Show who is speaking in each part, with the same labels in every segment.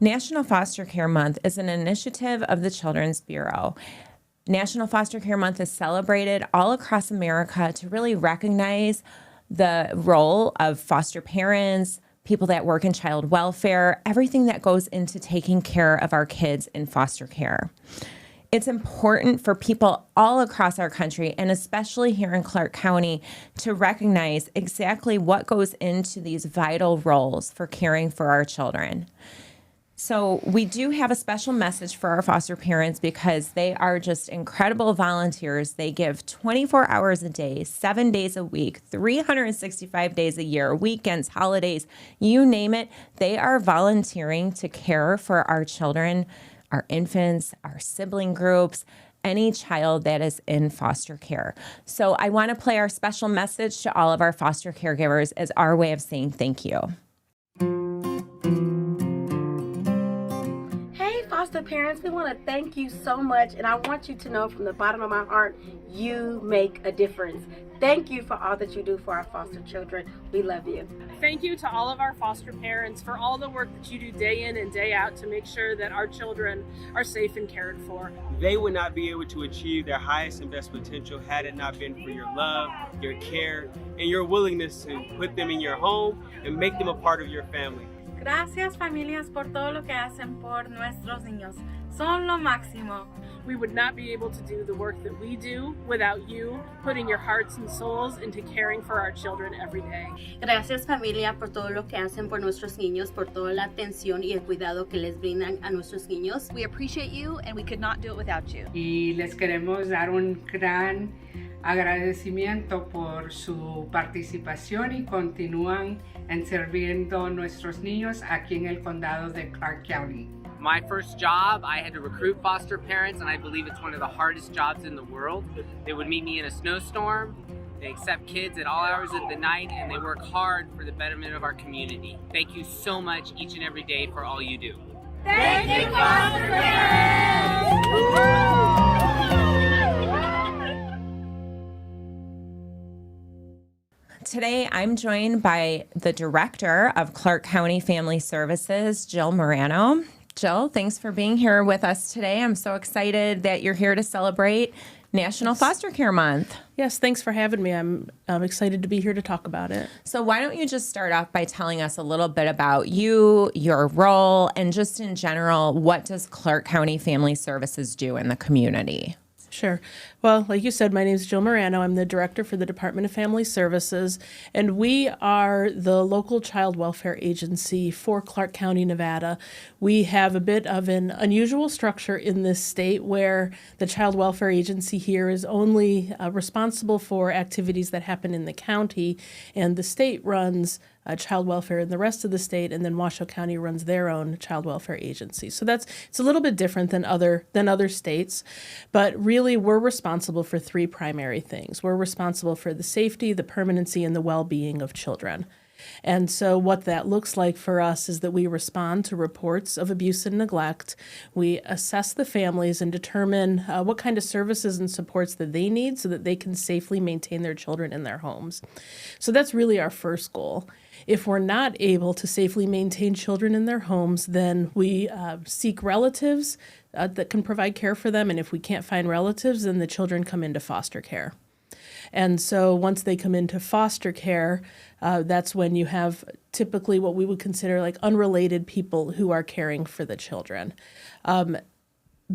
Speaker 1: National Foster Care Month is an initiative of the Children's Bureau. National Foster Care Month is celebrated all across America to really recognize the role of foster parents, people that work in child welfare, everything that goes into taking care of our kids in foster care. It's important for people all across our country, and especially here in Clark County, to recognize exactly what goes into these vital roles for caring for our children. So we do have a special message for our foster parents because they are just incredible volunteers. They give 24 hours a day, 7 days a week, 365 days a year, weekends, holidays, you name it. They are volunteering to care for our children, our infants, our sibling groups, any child that is in foster care. So I want to play our special message to all of our foster caregivers as our way of saying thank you.
Speaker 2: Foster parents, we want to thank you so much, and I want you to know from the bottom of my heart, you make a difference. Thank you for all that you do for our foster children. We love you.
Speaker 3: Thank you to all of our foster parents for all the work that you do day in and day out to make sure that our children are safe and cared for.
Speaker 4: They would not be able to achieve their highest and best potential had it not been for your love, your care, and your willingness to put them in your home and make them a part of your family.
Speaker 5: Gracias, familias, por todo lo que hacen por nuestros niños. Son lo máximo.
Speaker 3: We would not be able to do the work that we do without you putting your hearts and souls into caring for our children every day.
Speaker 6: Gracias, familia, por todo lo que hacen por nuestros niños, por toda la atención y el cuidado que les brindan a nuestros niños.
Speaker 7: We appreciate you and we could not do it without you.
Speaker 8: Y les queremos dar un gran agradecimiento por su participación y continúan en sirviendo a nuestros niños aquí en el condado de Clark County.
Speaker 9: My first job, I had to recruit foster parents, and I believe it's one of the hardest jobs in the world. They would meet me in a snowstorm, they accept kids at all hours of the night, and they work hard for the betterment of our community. Thank you so much each and every day for all you do.
Speaker 5: Thank you, foster parents!
Speaker 1: Today, I'm joined by the Director of Clark County Family Services, Jill Morano. Jill, thanks for being here with us today. I'm so excited that you're here to celebrate National Foster Care Month.
Speaker 10: Yes, thanks for having me. I'm excited to be here to talk about it.
Speaker 1: So why don't you just start off by telling us a little bit about you, your role, and just in general, what does Clark County Family Services do in the community?
Speaker 10: Sure. Well, like you said, my name is Jill Morano. I'm the director for the Department of Family Services, and we are the local child welfare agency for Clark County, Nevada. We have a bit of an unusual structure in this state where the child welfare agency here is only responsible for activities that happen in the county, and the state runs child welfare in the rest of the state, and then Washoe County runs their own child welfare agency. So it's a little bit different than other states, but really we're responsible for three primary things. We're responsible for the safety, the permanency, and the well-being of children. And so what that looks like for us is that we respond to reports of abuse and neglect. We assess the families and determine what kind of services and supports that they need so that they can safely maintain their children in their homes. So that's really our first goal. If we're not able to safely maintain children in their homes, then we seek relatives that can provide care for them. And if we can't find relatives, then the children come into foster care. And so once they come into foster care, that's when you have typically what we would consider like unrelated people who are caring for the children.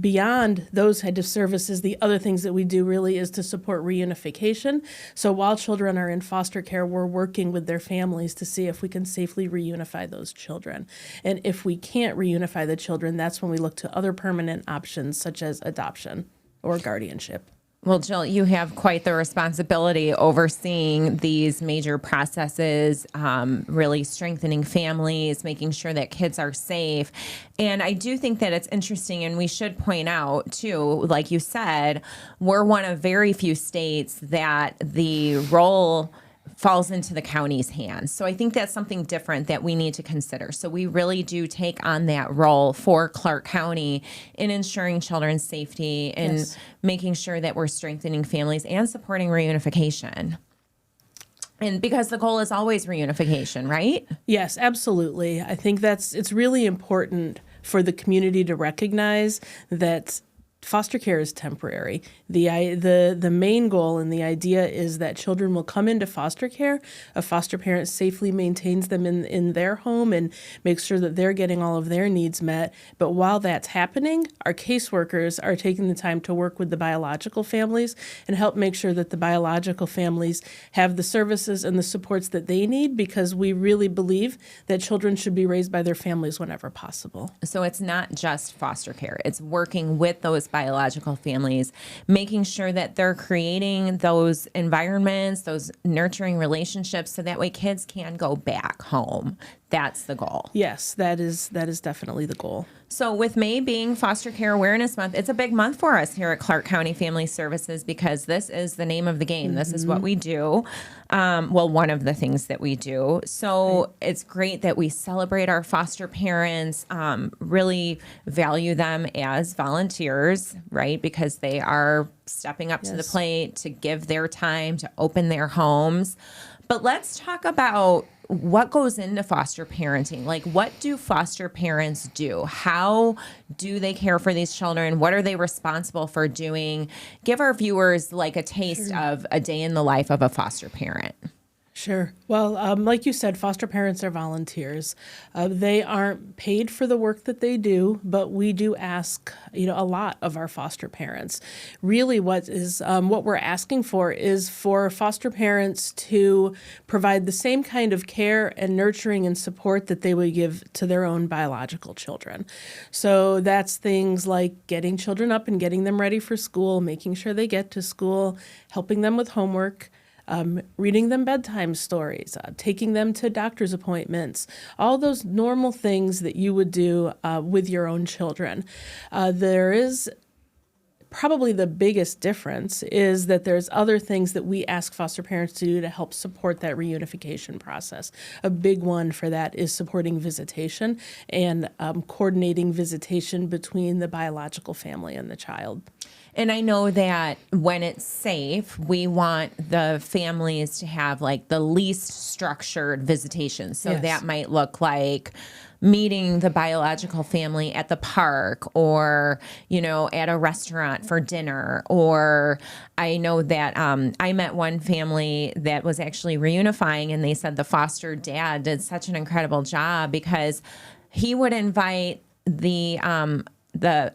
Speaker 10: Beyond those kind of services, the other things that we do really is to support reunification. So while children are in foster care, we're working with their families to see if we can safely reunify those children. And if we can't reunify the children, that's when we look to other permanent options such as adoption or guardianship.
Speaker 1: Well, Jill, you have quite the responsibility overseeing these major processes, really strengthening families, making sure that kids are safe. And I do think that it's interesting, and we should point out, too, like you said, we're one of very few states that the role falls into the county's hands. So I think that's something different that we need to consider. So we really do take on that role for Clark County in ensuring children's safety and making sure that we're strengthening families and supporting reunification. And because the goal is always reunification, right?
Speaker 10: Yes, absolutely. I think it's really important for the community to recognize that foster care is temporary. The main goal and the idea is that children will come into foster care. A foster parent safely maintains them in their home and makes sure that they're getting all of their needs met. But while that's happening, our caseworkers are taking the time to work with the biological families and help make sure that the biological families have the services and the supports that they need, because we really believe that children should be raised by their families whenever possible.
Speaker 1: So it's not just foster care. It's working with those biological families, making sure that they're creating those environments, those nurturing relationships, so that way kids can go back home. That's the goal.
Speaker 10: Yes, that is definitely the goal.
Speaker 1: So with May being Foster Care Awareness Month, it's a big month for us here at Clark County Family Services, because this is the name of the game. This is what we do. Well, one of the things that we do. So it's great that we celebrate our foster parents, really value them as volunteers, right? Because they are stepping up to the plate to give their time, to open their homes. But let's talk about what goes into foster parenting. Like, what do foster parents do? How do they care for these children? What are they responsible for doing? Give our viewers like a taste of a day in the life of a foster parent.
Speaker 10: Sure. Well, like you said, foster parents are volunteers. They aren't paid for the work that they do, but we do ask, a lot of our foster parents. Really, what we're asking for is for foster parents to provide the same kind of care and nurturing and support that they would give to their own biological children. So that's things like getting children up and getting them ready for school, making sure they get to school, helping them with homework, reading them bedtime stories, taking them to doctor's appointments, all those normal things that you would do with your own children. There is probably the biggest difference is that there's other things that we ask foster parents to do to help support that reunification process. A big one for that is supporting visitation and coordinating visitation between the biological family and the child.
Speaker 1: And I know that when it's safe, we want the families to have like the least structured visitation. So that might look like meeting the biological family at the park, or, at a restaurant for dinner. Or I know that I met one family that was actually reunifying, and they said the foster dad did such an incredible job, because he would invite the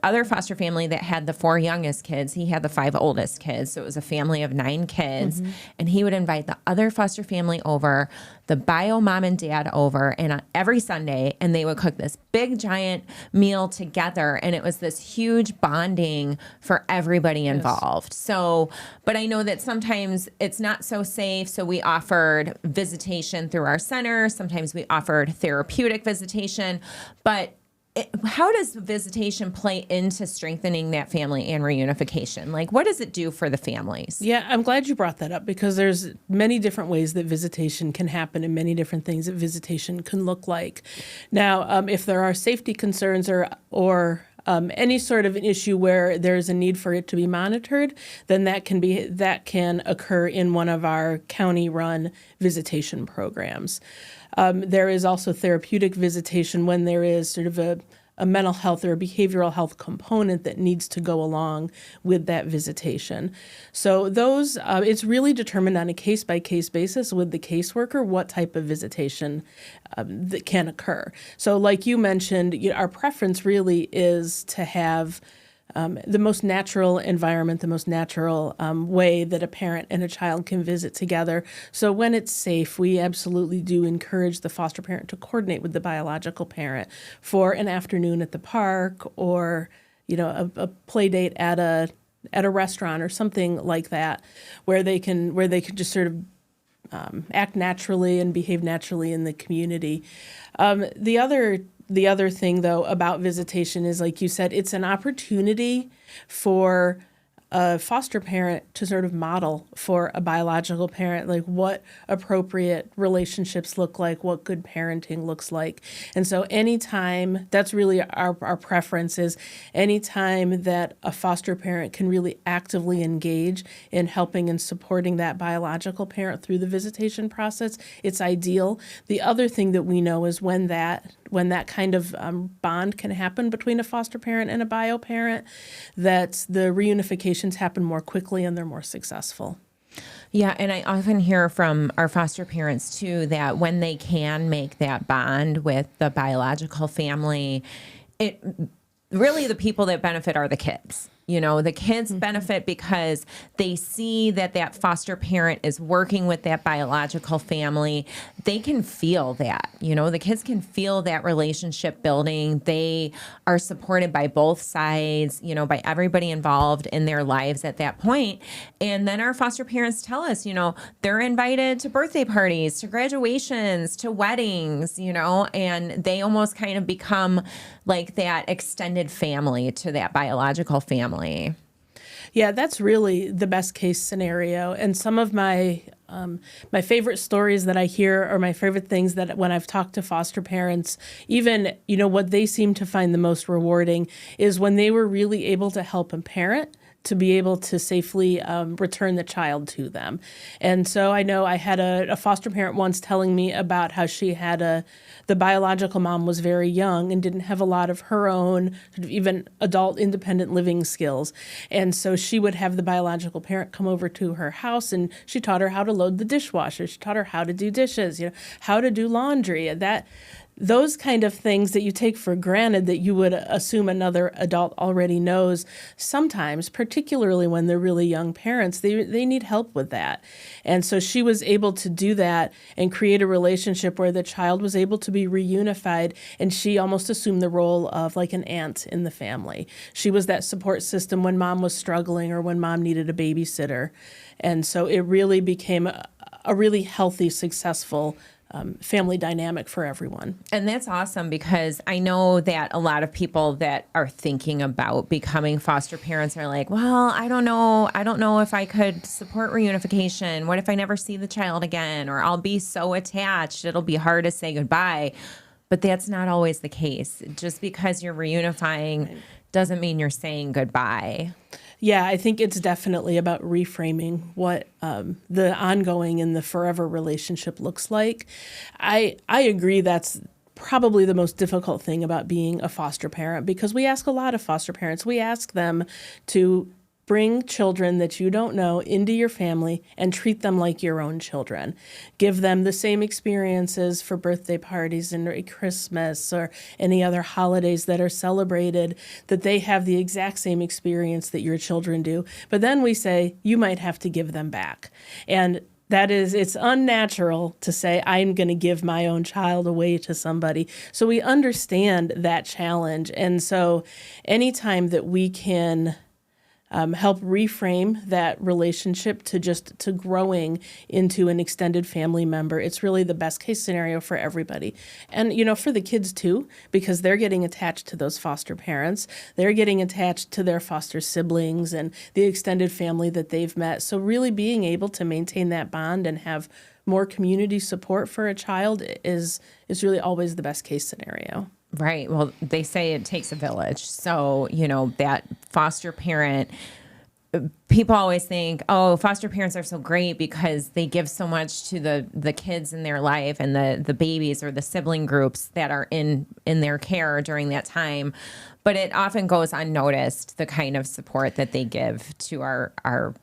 Speaker 1: other foster family that had the 4 youngest kids. He had the 5 oldest kids. So it was a family of 9 kids. And he would invite the other foster family over, the bio mom and dad over, and every Sunday, and they would cook this big giant meal together. And it was this huge bonding for everybody involved. So, but I know that sometimes it's not so safe. So we offered visitation through our center. Sometimes we offered therapeutic visitation. But how does visitation play into strengthening that family and reunification? Like, what does it do for the families?
Speaker 10: Yeah, I'm glad you brought that up, because there's many different ways that visitation can happen and many different things that visitation can look like. Now, if there are safety concerns or any sort of an issue where there's a need for it to be monitored, then that can occur in one of our county-run visitation programs. There is also therapeutic visitation when there is sort of a mental health or a behavioral health component that needs to go along with that visitation. So those, it's really determined on a case-by-case basis with the caseworker what type of visitation that can occur. So like you mentioned, our preference really is to have the most natural environment, the most natural way that a parent and a child can visit together. So when it's safe, we absolutely do encourage the foster parent to coordinate with the biological parent for an afternoon at the park, or a play date at a restaurant or something like that, where they can just sort of act naturally and behave naturally in the community. The other thing, though, about visitation is, like you said, it's an opportunity for a foster parent to sort of model for a biological parent, like what appropriate relationships look like, what good parenting looks like. And so anytime, that's really our preference, is anytime that a foster parent can really actively engage in helping and supporting that biological parent through the visitation process, it's ideal. The other thing that we know is when that kind of bond can happen between a foster parent and a bio parent, that the reunifications happen more quickly and they're more successful.
Speaker 1: Yeah, and I often hear from our foster parents too that when they can make that bond with the biological family, it really, the people that benefit are the kids. You know, the kids benefit because they see that that foster parent is working with that biological family. They can feel that, you know, the kids can feel that relationship building. They are supported by both sides, you know, by everybody involved in their lives at that point. And then our foster parents tell us, you know, they're invited to birthday parties, to graduations, to weddings, you know, and they almost kind of become like that extended family to that biological family.
Speaker 10: Yeah, that's really the best case scenario. And some of my favorite stories that I hear, or my favorite things that when I've talked to foster parents, even, you know, what they seem to find the most rewarding is when they were really able to help a parent to be able to safely return the child to them. And so I know I had a foster parent once telling me about how she had the biological mom was very young and didn't have a lot of her own sort of even adult independent living skills. And so she would have the biological parent come over to her house, and she taught her how to load the dishwasher. She taught her how to do dishes, you know, how to do laundry. Those kind of things that you take for granted that you would assume another adult already knows, sometimes, particularly when they're really young parents, they need help with that. And so she was able to do that and create a relationship where the child was able to be reunified, and she almost assumed the role of like an aunt in the family. She was that support system when mom was struggling or when mom needed a babysitter. And so it really became a really healthy, successful family dynamic for everyone.
Speaker 1: And that's awesome, because I know that a lot of people that are thinking about becoming foster parents are like, well, I don't know if I could support reunification. What if I never see the child again? Or I'll be so attached, it'll be hard to say goodbye. But that's not always the case. Just because you're reunifying doesn't mean you're saying goodbye.
Speaker 10: Yeah, I think it's definitely about reframing what the ongoing and the forever relationship looks like. I agree that's probably the most difficult thing about being a foster parent, because we ask a lot of foster parents. We ask them to bring children that you don't know into your family and treat them like your own children. Give them the same experiences for birthday parties and Christmas or any other holidays that are celebrated, that they have the exact same experience that your children do. But then we say, you might have to give them back. And it's unnatural to say, I'm going to give my own child away to somebody. So we understand that challenge. And so anytime that we can help reframe that relationship to growing into an extended family member, it's really the best case scenario for everybody. And, you know, for the kids too, because they're getting attached to those foster parents. They're getting attached to their foster siblings and the extended family that they've met. So really being able to maintain that bond and have more community support for a child is really always the best case scenario.
Speaker 1: Right. Well, they say it takes a village. So, you know, that foster parent, people always think, oh, foster parents are so great because they give so much to the kids in their life and the babies or the sibling groups that are in their care during that time. But it often goes unnoticed, the kind of support that they give to our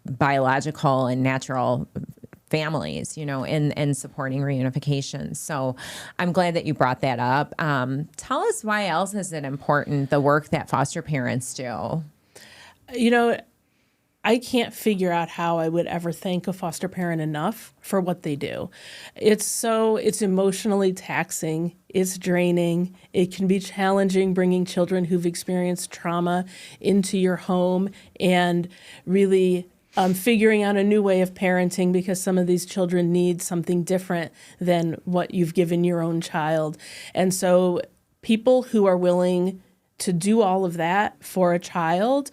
Speaker 1: biological and natural families, you know, and supporting reunification. So I'm glad that you brought that up. Tell us, why else is it important, the work that foster parents do?
Speaker 10: You know, I can't figure out how I would ever thank a foster parent enough for what they do. It's emotionally taxing. It's draining. It can be challenging bringing children who've experienced trauma into your home and really figuring out a new way of parenting, because some of these children need something different than what you've given your own child. And so people who are willing to do all of that for a child,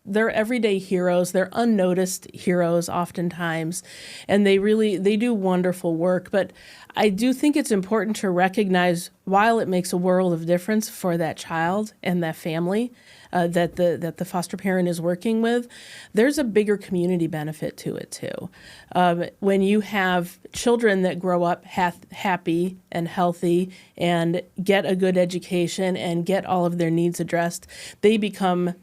Speaker 10: they're everyday heroes. They're unnoticed heroes oftentimes, and they do wonderful work. But I do think it's important to recognize, while it makes a world of difference for that child and that family that the foster parent is working with, there's a bigger community benefit to it too. When you have children that grow up happy and healthy and get a good education and get all of their needs addressed, they become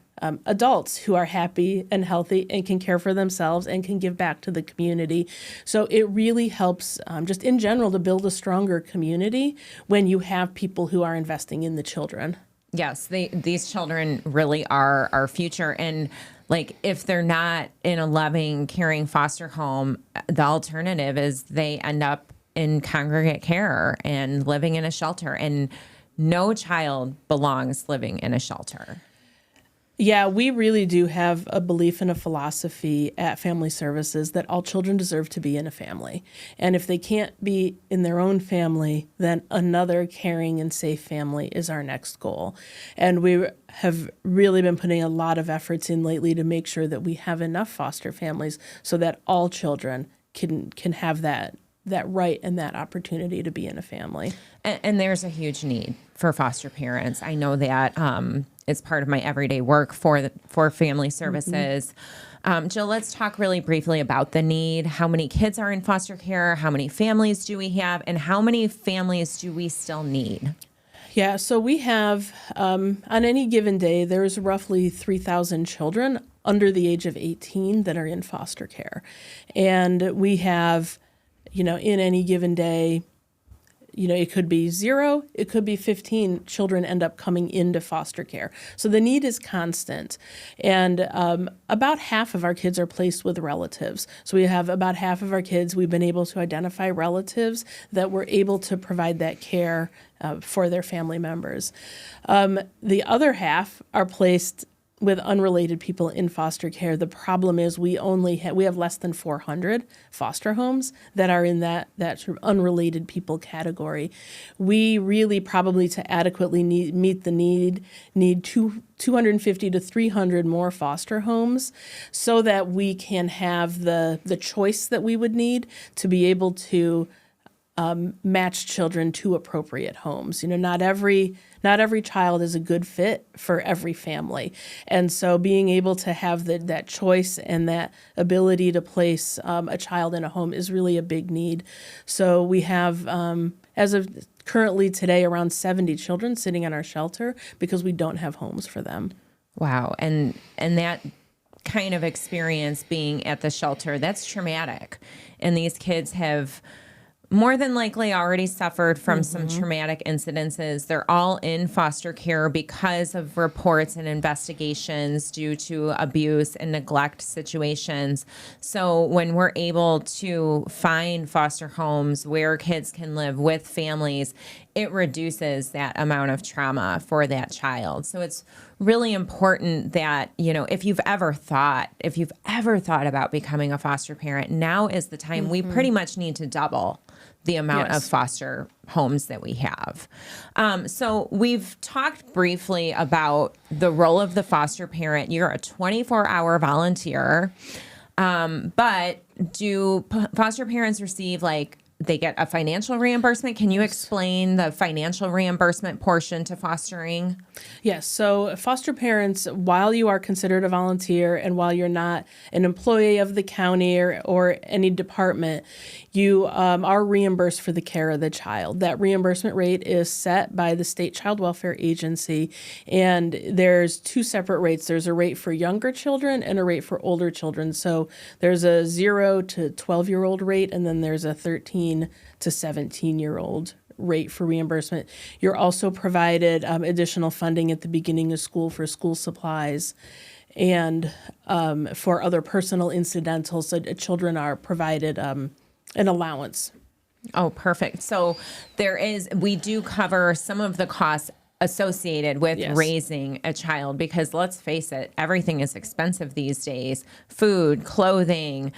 Speaker 10: adults who are happy and healthy and can care for themselves and can give back to the community. So it really helps just in general to build a stronger community when you have people who are investing in the children.
Speaker 1: Yes, these children really are our future. And like, if they're not in a loving, caring foster home, the alternative is they end up in congregate care and living in a shelter. And no child belongs living in a shelter.
Speaker 10: Yeah, we really do have a belief and a philosophy at Family Services that all children deserve to be in a family. And if they can't be in their own family, then another caring and safe family is our next goal. And we have really been putting a lot of efforts in lately to make sure that we have enough foster families so that all children can have that right and that opportunity to be in a family.
Speaker 1: And there's a huge need for foster parents. I know that it's part of my everyday work for Family Services. Jill, let's talk really briefly about the need. How many kids are in foster care? How many families do we have? And how many families do we still need?
Speaker 10: Yeah, so we have, on any given day, there's roughly 3,000 children under the age of 18 that are in foster care. And we have, in any given day, it could be 0, it could be 15 children end up coming into foster care. So the need is constant. And about half of our kids are placed with relatives. So we have about half of our kids, we've been able to identify relatives that were able to provide that care for their family members. The other half are placed with unrelated people in foster care. The problem is we have less than 400 foster homes that are in that sort of unrelated people category. We really probably, to adequately meet the need 250 to 300 more foster homes so that we can have the choice that we would need to be able to match children to appropriate homes. Not every child is a good fit for every family. And so being able to have that choice and that ability to place a child in a home is really a big need. So we have, as of currently today, around 70 children sitting in our shelter because we don't have homes for them.
Speaker 1: Wow. And that kind of experience being at the shelter, that's traumatic. And these kids have more than likely already suffered from some traumatic incidences. They're all in foster care because of reports and investigations due to abuse and neglect situations. So when we're able to find foster homes where kids can live with families, it reduces that amount of trauma for that child. So it's really important that, if you've ever thought about becoming a foster parent, now is the time. We pretty much need to double the amount of foster homes that we have. So we've talked briefly about the role of the foster parent. You're a 24-hour volunteer, but do foster parents receive they get a financial reimbursement? Can you explain the financial reimbursement portion to fostering?
Speaker 10: Yes. So foster parents, while you are considered a volunteer and while you're not an employee of the county or any department, you are reimbursed for the care of the child. That reimbursement rate is set by the State Child Welfare Agency, and there's two separate rates. There's a rate for younger children and a rate for older children. So there's a 0 to 12-year-old rate, and then there's a 13 to 17-year-old rate for reimbursement. You're also provided additional funding at the beginning of school for school supplies and for other personal incidentals. So children are provided an allowance.
Speaker 1: Oh, perfect. So we do cover some of the costs associated with raising a child, because let's face it, everything is expensive these days. Food, clothing,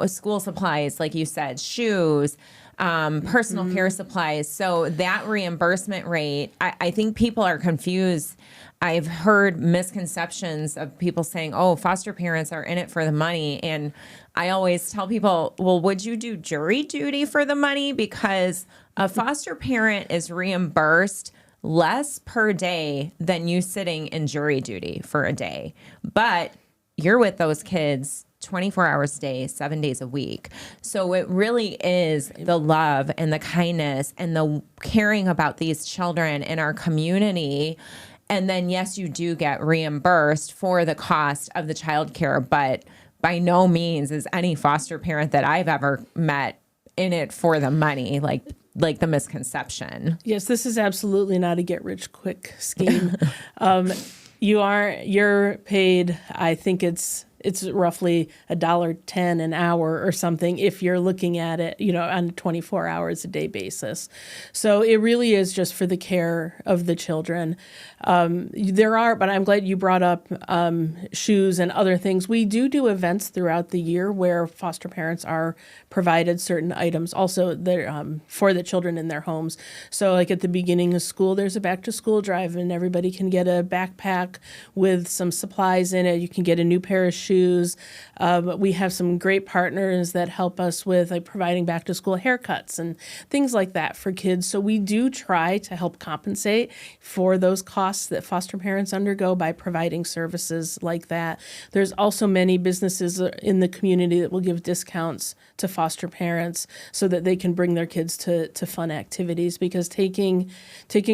Speaker 1: school supplies, like you said, shoes. personal care supplies. So that reimbursement rate, I think people are confused. I've heard misconceptions of people saying, oh, foster parents are in it for the money. And I always tell people, well, would you do jury duty for the money? Because a foster parent is reimbursed less per day than you sitting in jury duty for a day. But you're with those kids 24 hours a day, 7 days a week. So it really is the love and the kindness and the caring about these children in our community. And then, yes, you do get reimbursed for the cost of the childcare, but by no means is any foster parent that I've ever met in it for the money, like the misconception.
Speaker 10: Yes, this is absolutely not a get-rich-quick scheme. You're paid, I think it's roughly $1.10 an hour or something if you're looking at it, on a 24 hours a day basis. So it really is just for the care of the children. But I'm glad you brought up shoes and other things. We do events throughout the year where foster parents are provided certain items also for the children in their homes. So like at the beginning of school, there's a back to school drive and everybody can get a backpack with some supplies in it. You can get a new pair of shoes. We have some great partners that help us with like providing back to school haircuts and things like that for kids. So we do try to help compensate for those costs that foster parents undergo by providing services like that. There's also many businesses in the community that will give discounts to foster parents so that they can bring their kids to fun activities, because taking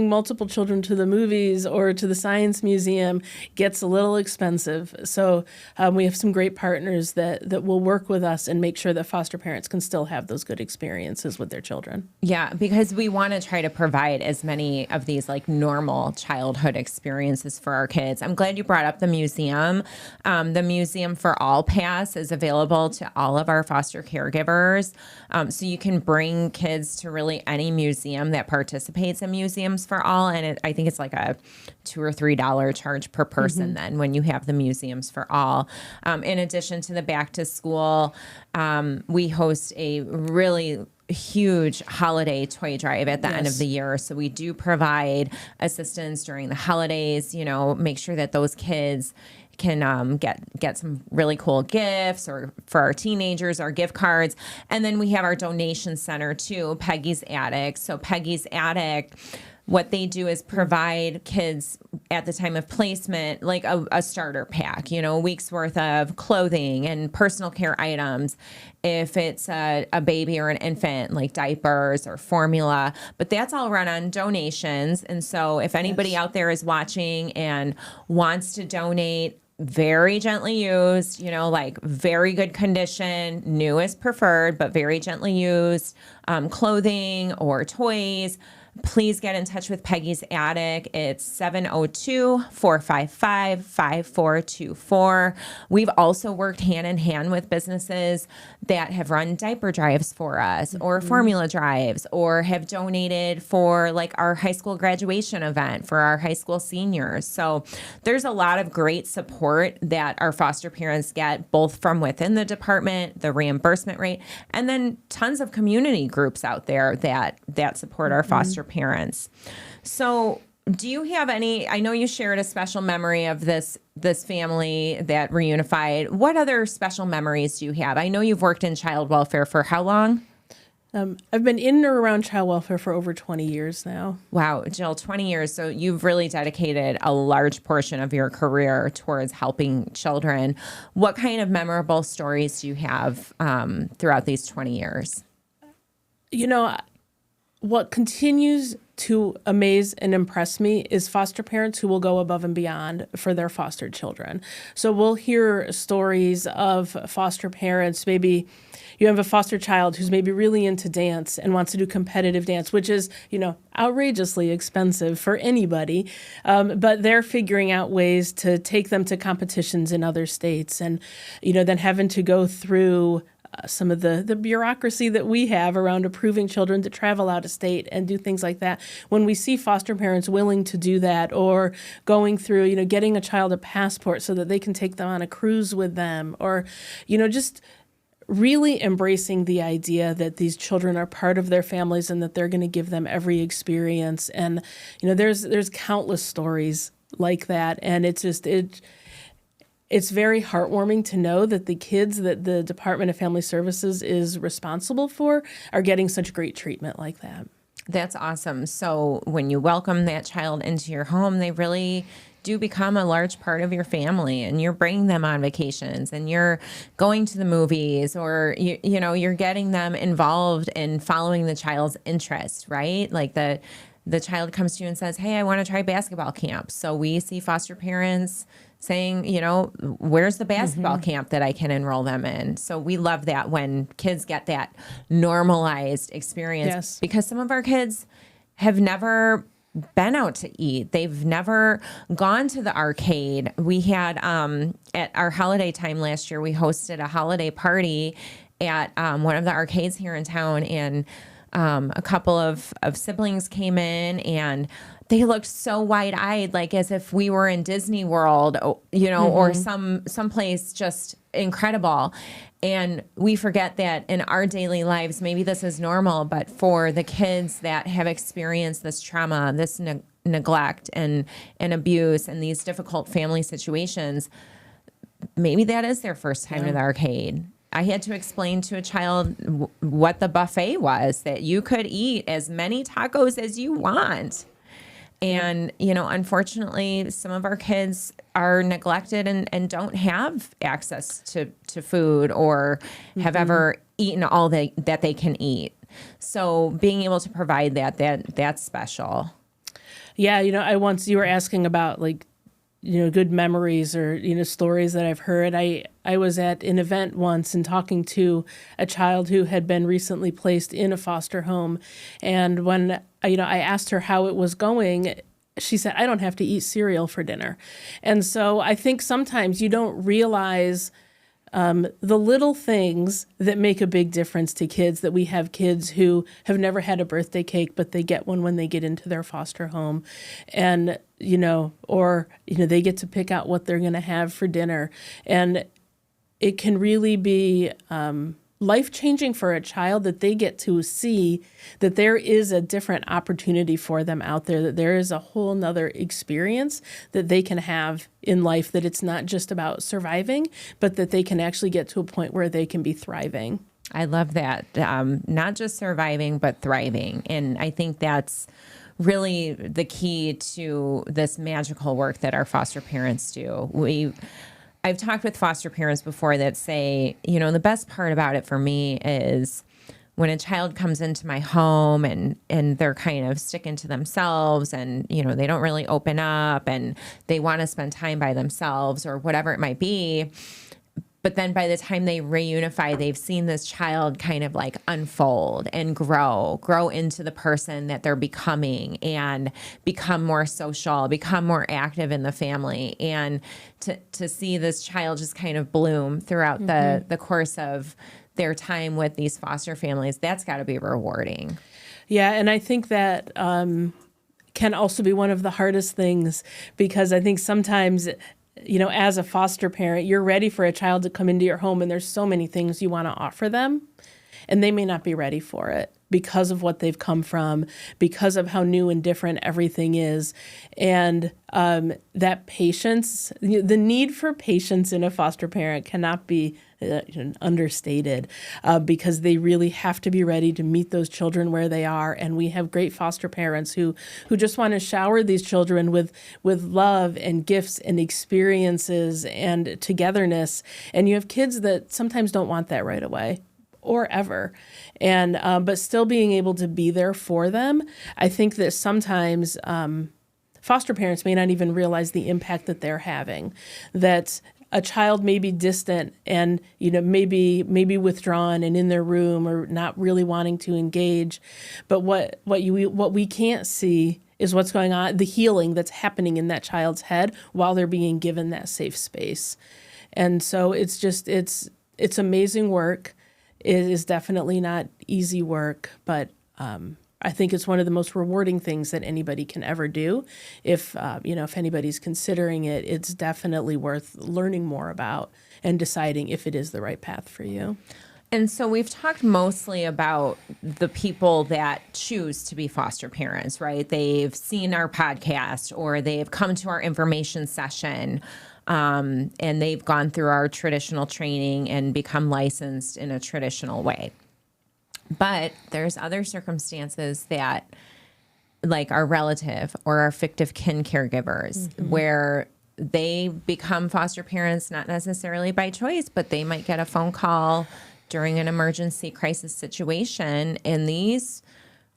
Speaker 10: multiple children to the movies or to the science museum gets a little expensive. So we have some great partners that will work with us and make sure that foster parents can still have those good experiences with their children.
Speaker 1: Yeah, because we want to try to provide as many of these like normal childhood experiences for our kids. I'm glad you brought up the museum. The Museum for All Pass is available to all of our foster caregivers. So you can bring kids to really any museum that participates in Museums for All. And I think it's like a $2 or $3 charge per person then when you have the Museums for All. In addition to the back to school, we host a really huge holiday toy drive at the end of the year. So we do provide assistance during the holidays, make sure that those kids can get some really cool gifts, or for our teenagers, our gift cards. And then we have our donation center too, Peggy's Attic. So Peggy's Attic, what they do is provide kids at the time of placement like a starter pack, a week's worth of clothing and personal care items. If it's a baby or an infant, like diapers or formula, but that's all run on donations. And so if anybody out there is watching and wants to donate, very gently used, like very good condition, new is preferred, but very gently used, clothing or toys, please get in touch with Peggy's Attic. It's 702-455-5424. We've also worked hand in hand with businesses that have run diaper drives for us, or formula drives, or have donated for like our high school graduation event for our high school seniors. So there's a lot of great support that our foster parents get, both from within the department, the reimbursement rate, and then tons of community groups out there that support our foster parents. So do you have any, I know you shared a special memory of this family that reunified. What other special memories do you have? I know you've worked in child welfare for how long?
Speaker 10: I've been in or around child welfare for over 20 years now.
Speaker 1: Wow, Jill, 20 years. So you've really dedicated a large portion of your career towards helping children. What kind of memorable stories do you have throughout these 20 years?
Speaker 10: What continues to amaze and impress me is foster parents who will go above and beyond for their foster children. So we'll hear stories of foster parents. Maybe you have a foster child who's maybe really into dance and wants to do competitive dance, which is, outrageously expensive for anybody. But they're figuring out ways to take them to competitions in other states, and, then having to go through some of the bureaucracy that we have around approving children to travel out of state and do things like that. When we see foster parents willing to do that, or going through, getting a child a passport so that they can take them on a cruise with them, or, just really embracing the idea that these children are part of their families and that they're going to give them every experience. And, there's countless stories like that. And it's very heartwarming to know that the kids that the Department of Family Services is responsible for are getting such great treatment like that.
Speaker 1: That's awesome. So when you welcome that child into your home, they really do become a large part of your family, and you're bringing them on vacations and you're going to the movies, or you're getting them involved in following the child's interest, right? Like the child comes to you and says, "Hey, I want to try basketball camp." So we see foster parents saying, where's the basketball camp that I can enroll them in? So we love that when kids get that normalized experience.
Speaker 10: Yes.
Speaker 1: Because some of our kids have never been out to eat. They've never gone to the arcade. We had, at our holiday time last year, we hosted a holiday party at one of the arcades here in town, and a couple of siblings came in, and they looked so wide-eyed, like as if we were in Disney World, or someplace just incredible. And we forget that in our daily lives, maybe this is normal, but for the kids that have experienced this trauma, this neglect and abuse and these difficult family situations, maybe that is their first time to the arcade. I had to explain to a child what the buffet was, that you could eat as many tacos as you want. And, unfortunately, some of our kids are neglected and don't have access to food, or have ever eaten all that they can eat. So being able to provide that's special.
Speaker 10: Yeah, you were asking about good memories or, stories that I've heard. I was at an event once and talking to a child who had been recently placed in a foster home. And when, I asked her how it was going, she said, "I don't have to eat cereal for dinner." And so I think sometimes you don't realize the little things that make a big difference to kids, that we have kids who have never had a birthday cake, but they get one when they get into their foster home. And, they get to pick out what they're going to have for dinner. And it can really be life-changing for a child that they get to see that there is a different opportunity for them out there, that there is a whole nother experience that they can have in life, that it's not just about surviving, but that they can actually get to a point where they can be thriving.
Speaker 1: I love that. Not just surviving, but thriving. And I think that's really the key to this magical work that our foster parents do. I've talked with foster parents before that say, the best part about it for me is when a child comes into my home and they're kind of sticking to themselves, and, they don't really open up, and they want to spend time by themselves or whatever it might be. But then by the time they reunify, they've seen this child kind of like unfold and grow into the person that they're becoming, and become more social, become more active in the family. And to see this child just kind of bloom throughout the course of their time with these foster families, that's got to be rewarding.
Speaker 10: Yeah, and I think that can also be one of the hardest things, because I think sometimes, as a foster parent, you're ready for a child to come into your home, and there's so many things you want to offer them, and they may not be ready for it because of what they've come from, because of how new and different everything is. And that patience, the need for patience in a foster parent cannot be understated, because they really have to be ready to meet those children where they are. And we have great foster parents who just want to shower these children with love and gifts and experiences and togetherness. And you have kids that sometimes don't want that right away or ever. And but still being able to be there for them. I think that sometimes foster parents may not even realize the impact that they're having, that a child may be distant and, maybe withdrawn and in their room, or not really wanting to engage. But what we can't see is what's going on, the healing that's happening in that child's head while they're being given that safe space. And so it's amazing work. It is definitely not easy work, but I think it's one of the most rewarding things that anybody can ever do. If anybody's considering it, it's definitely worth learning more about and deciding if it is the right path for you.
Speaker 1: And so we've talked mostly about the people that choose to be foster parents, right? They've seen our podcast or they've come to our information session, and they've gone through our traditional training and become licensed in a traditional way. But there's other circumstances that, like our relative or our fictive kin caregivers, where they become foster parents, not necessarily by choice, but they might get a phone call during an emergency crisis situation, and these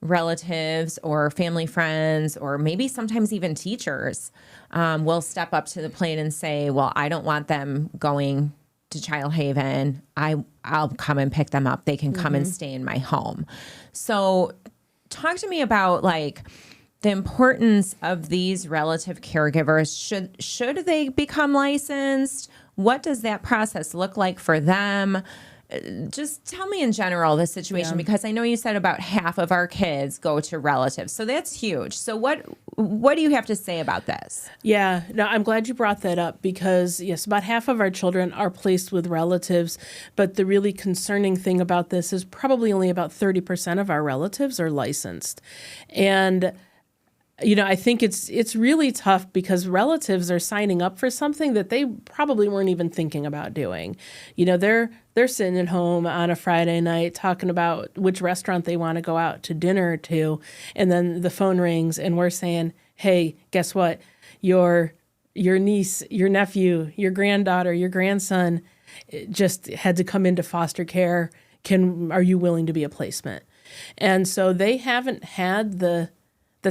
Speaker 1: relatives or family friends or maybe sometimes even teachers will step up to the plate and say, well, I don't want them going to Child Haven. I'll come and pick them up. They can come and stay in my home. So talk to me about like the importance of these relative caregivers. Should they become licensed? What does that process look like for them? Just tell me in general the situation, because I know you said about half of our kids go to relatives. So that's huge. So what do you have to say about this?
Speaker 10: Yeah, no, I'm glad you brought that up because, yes, about half of our children are placed with relatives. But the really concerning thing about this is probably only about 30% of our relatives are licensed. And I think it's really tough because relatives are signing up for something that they probably weren't even thinking about doing. They're sitting at home on a Friday night talking about which restaurant they want to go out to dinner to, and then the phone rings and we're saying, "Hey, guess what? Your niece, your nephew, your granddaughter, your grandson just had to come into foster care. Are you willing to be a placement?" And so they haven't had the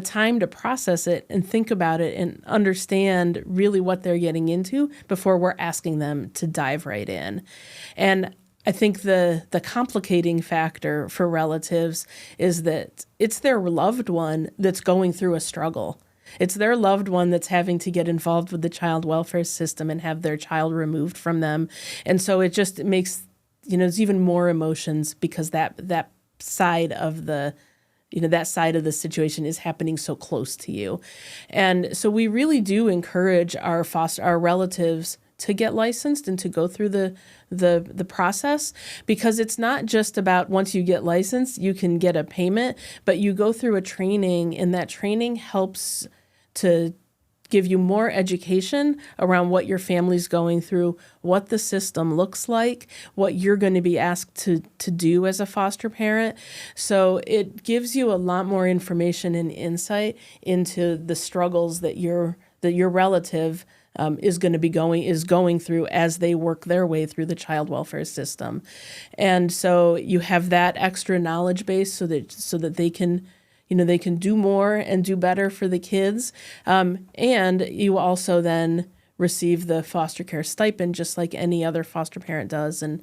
Speaker 10: time to process it and think about it and understand really what they're getting into before we're asking them to dive right in. And I think the complicating factor for relatives is that it's their loved one that's going through a struggle. It's their loved one that's having to get involved with the child welfare system and have their child removed from them. And so it makes, there's even more emotions because that side of the that side of the situation is happening so close to you. And so we really do encourage our relatives to get licensed and to go through the process, because it's not just about once you get licensed, you can get a payment, but you go through a training, and that training helps to give you more education around what your family's going through, what the system looks like, what you're going to be asked to do as a foster parent. So it gives you a lot more information and insight into the struggles that your relative is going through as they work their way through the child welfare system. And so you have that extra knowledge base so that they can they can do more and do better for the kids. And you also then receive the foster care stipend just like any other foster parent does. And,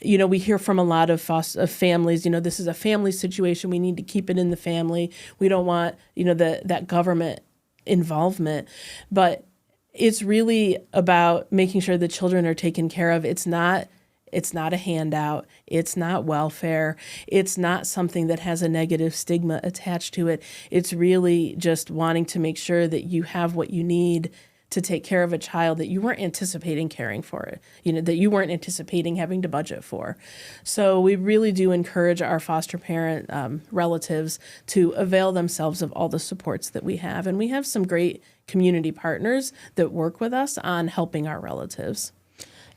Speaker 10: we hear from a lot of families, this is a family situation. We need to keep it in the family. We don't want, that government involvement. But it's really about making sure the children are taken care of. It's not a handout. It's not welfare. It's not something that has a negative stigma attached to it. It's really just wanting to make sure that you have what you need to take care of a child that you weren't anticipating caring for it, that you weren't anticipating having to budget for. So we really do encourage our foster parent relatives to avail themselves of all the supports that we have. And we have some great community partners that work with us on helping our relatives.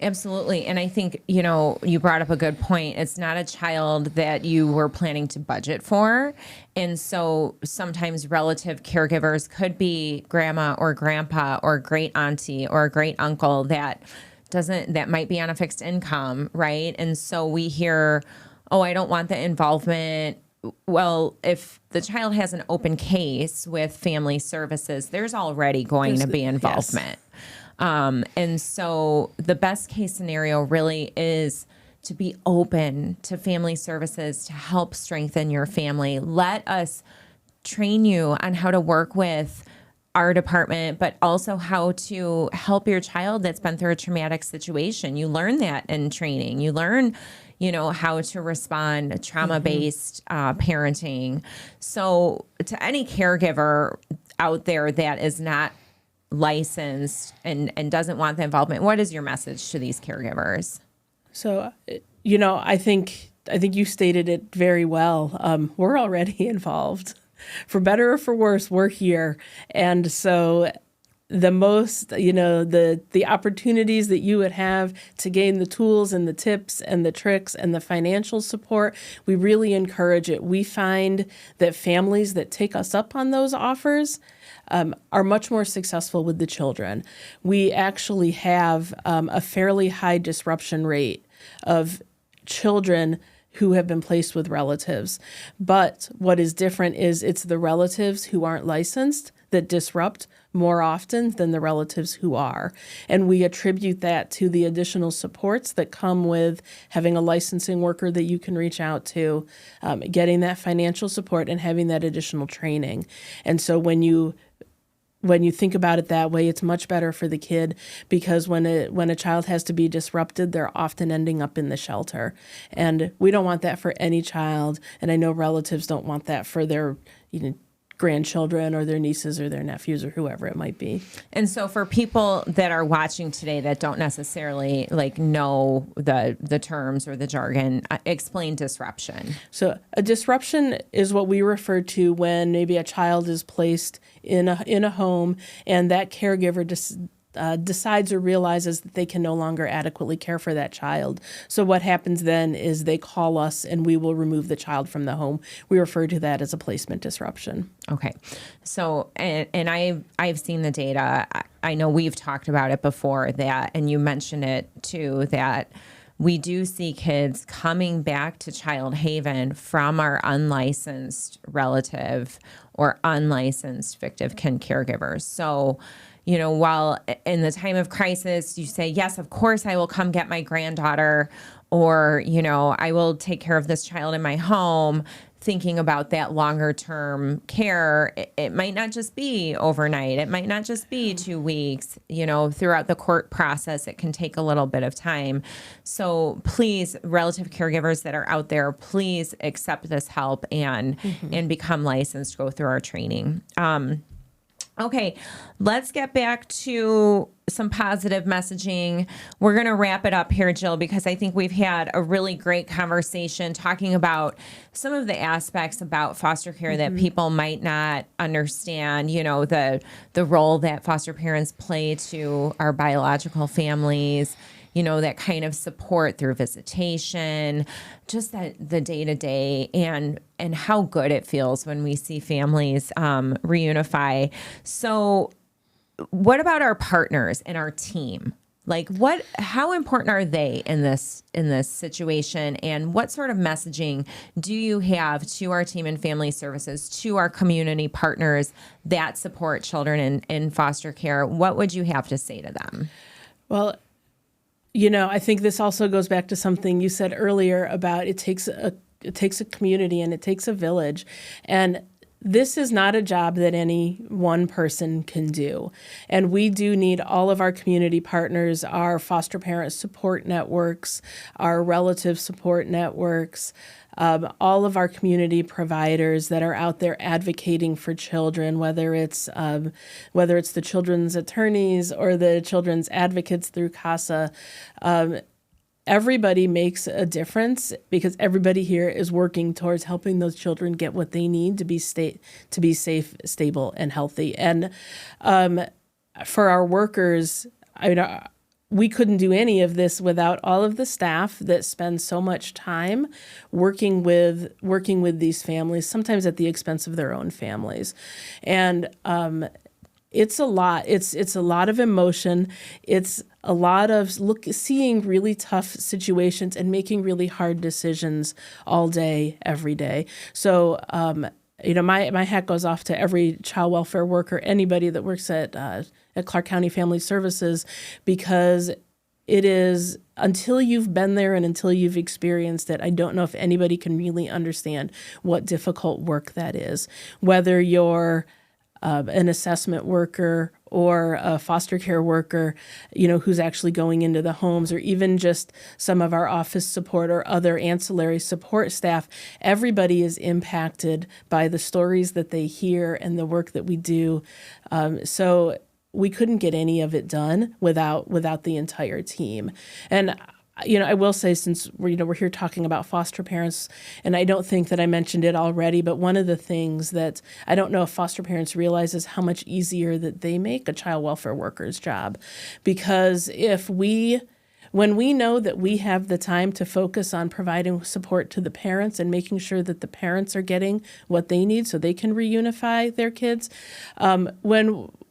Speaker 1: Absolutely. And I think, you brought up a good point. It's not a child that you were planning to budget for. And so sometimes relative caregivers could be grandma or grandpa or great auntie or a great uncle that might be on a fixed income, right? And so we hear, oh, I don't want the involvement. Well, if the child has an open case with family services, there's already going to be involvement. Yes. And so the best case scenario really is to be open to family services to help strengthen your family. Let us train you on how to work with our department, but also how to help your child that's been through a traumatic situation. You learn that in training. You learn, how to respond, trauma-based parenting. So to any caregiver out there that is not licensed and doesn't want the involvement, what is your message to these caregivers?
Speaker 10: So, I think you stated it very well. We're already involved. For better or for worse, we're here. And so the most, the opportunities that you would have to gain the tools and the tips and the tricks and the financial support, we really encourage it. We find that families that take us up on those offers are much more successful with the children. We actually have a fairly high disruption rate of children who have been placed with relatives. But what is different is it's the relatives who aren't licensed that disrupt more often than the relatives who are. And we attribute that to the additional supports that come with having a licensing worker that you can reach out to, getting that financial support and having that additional training. And so when you think about it that way, it's much better for the kid, because when a child has to be disrupted, they're often ending up in the shelter. And we don't want that for any child. And I know relatives don't want that for their grandchildren or their nieces or their nephews or whoever it might be.
Speaker 1: And so for people that are watching today that don't necessarily know the terms or the jargon, explain disruption.
Speaker 10: So a disruption is what we refer to when maybe a child is placed in a home and that caregiver decides or realizes that they can no longer adequately care for that child. So what happens then is they call us and we will remove the child from the home. We refer to that as a placement disruption.
Speaker 1: Okay. So, and I've seen the data. I know we've talked about it before, that, and you mentioned it too, that we do see kids coming back to Child Haven from our unlicensed relative or unlicensed fictive kin caregivers. So, while in the time of crisis, you say, yes, of course, I will come get my granddaughter, or, I will take care of this child in my home, thinking about that longer term care. It might not just be overnight. It might not just be 2 weeks, throughout the court process, it can take a little bit of time. So please, relative caregivers that are out there, please accept this help and become licensed, go through our training. Okay, let's get back to some positive messaging. We're going to wrap it up here, Jill, because I think we've had a really great conversation talking about some of the aspects about foster care that people might not understand, the role that foster parents play to our biological families, that kind of support through visitation, just the day-to-day, and how good it feels when we see families reunify. So what about our partners and our team? How important are they in this situation, and what sort of messaging do you have to our team and family services, to our community partners that support children in foster care? What would you have to say to them?
Speaker 10: Well, I think this also goes back to something you said earlier about it takes a community and it takes a village. And this is not a job that any one person can do. And we do need all of our community partners, our foster parent support networks, our relative support networks, all of our community providers that are out there advocating for children, whether it's the children's attorneys or the children's advocates through CASA. Everybody makes a difference, because everybody here is working towards helping those children get what they need to be safe, stable, and healthy. And for our workers, we couldn't do any of this without all of the staff that spend so much time working with these families, sometimes at the expense of their own families. And it's a lot. It's a lot of emotion. It's a lot of seeing really tough situations and making really hard decisions all day, every day. So, my hat goes off to every child welfare worker, anybody that works at Clark County Family Services, because it is, until you've been there and until you've experienced it, I don't know if anybody can really understand what difficult work that is. Whether you're an assessment worker or a foster care worker, who's actually going into the homes, or even just some of our office support or other ancillary support staff, everybody is impacted by the stories that they hear and the work that we do. So we couldn't get any of it done without the entire team. And I will say, since we're here talking about foster parents, and I don't think that I mentioned it already, but one of the things that I don't know if foster parents realize is how much easier that they make a child welfare worker's job. Because when we know that we have the time to focus on providing support to the parents and making sure that the parents are getting what they need so they can reunify their kids,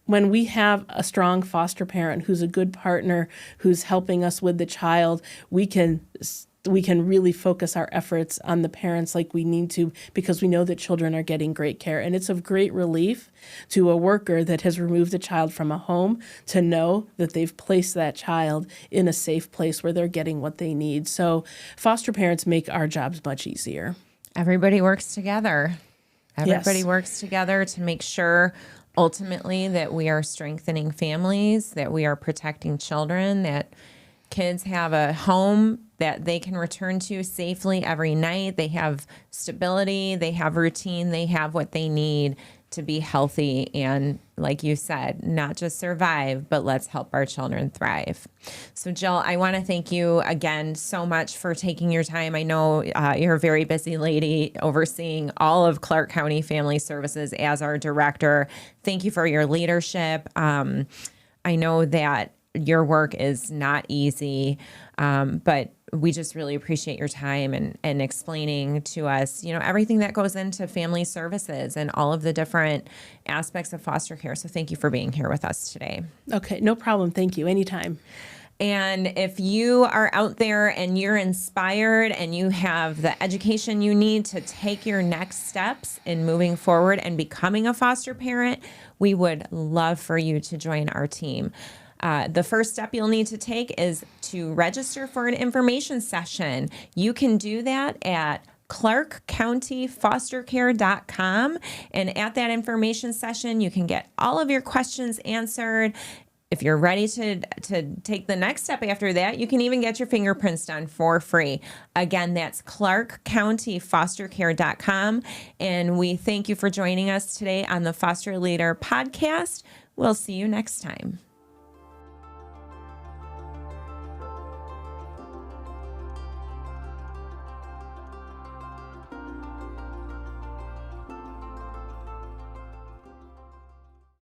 Speaker 10: when we have a strong foster parent who's a good partner, who's helping us with the child, we can really focus our efforts on the parents like we need to, because we know that children are getting great care. And it's of great relief to a worker that has removed a child from a home to know that they've placed that child in a safe place where they're getting what they need. So foster parents make our jobs much easier.
Speaker 1: Everybody works together. Everybody
Speaker 10: Yes.
Speaker 1: works together to make sure ultimately that we are strengthening families, that we are protecting children, that kids have a home that they can return to safely every night. They have stability, they have routine, they have what they need to be healthy and, like you said, not just survive, but let's help our children thrive. So Jill, I want to thank you again so much for taking your time. I know you're a very busy lady overseeing all of Clark County Family Services as our director. Thank you for your leadership. I know that your work is not easy, but we just really appreciate your time and explaining to us, everything that goes into family services and all of the different aspects of foster care. So thank you for being here with us today.
Speaker 10: Okay, no problem. Thank you. Anytime.
Speaker 1: And if you are out there and you're inspired and you have the education you need to take your next steps in moving forward and becoming a foster parent, we would love for you to join our team. The first step you'll need to take is to register for an information session. You can do that at clarkcountyfostercare.com. And at that information session, you can get all of your questions answered. If you're ready to take the next step after that, you can even get your fingerprints done for free. Again, that's clarkcountyfostercare.com. And we thank you for joining us today on the Foster Leader Podcast. We'll see you next time.